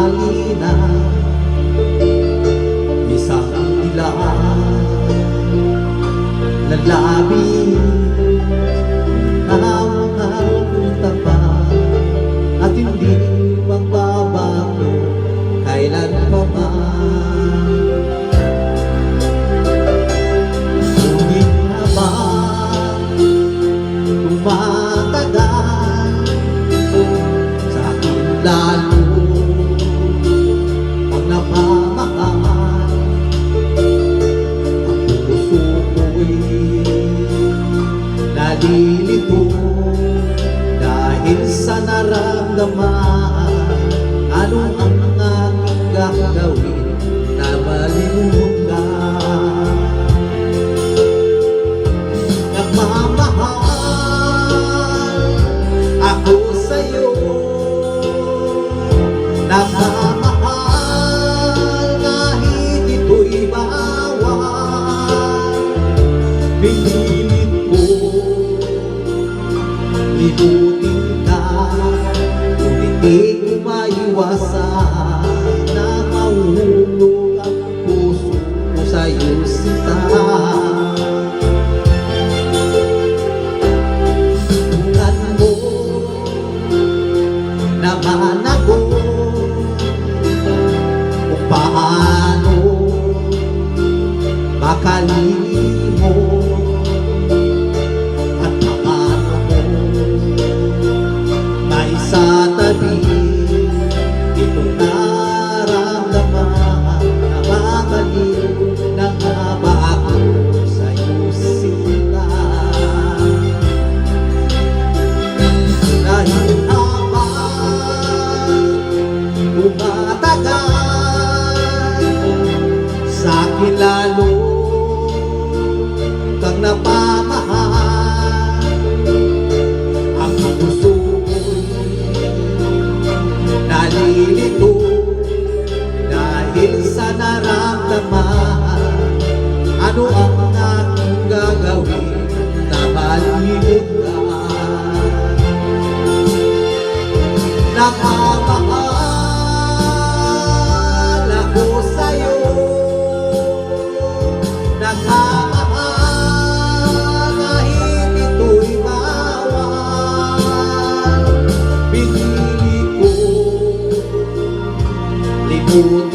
halina, isang dilaan, lalabi na mahal tapat at hindi magbabago kailan pa man. Ngunit habang tumatagal, sa akin lalo ang napamahal. Ang puso ko'y nalilito dahil sa naramdaman. Ano ang aking gagawin na malimutan? Nagmamahal ako sa'yo, nagmamahal kahit ito'y bawal. Pinilit ko libutin ka, ngunit di ko maiwasan na mahulog ang puso ko sa'yo, sinta. Tulad mo naman ako kung paano makalimot at paano mo maisatabi itong naramdaman. Nababaliw na nga ba ako sa'yo, sinta? Dahil habang tumatagal, sa'kin lalo kang napamahal. Ang puso ko'y nalilito dahil sa naramdaman. Ano ang aking gagawin na malimot ka? Nagmamahal ako sa'yo, nagmamahal kahit ito'y bawal. Pinili ko limutin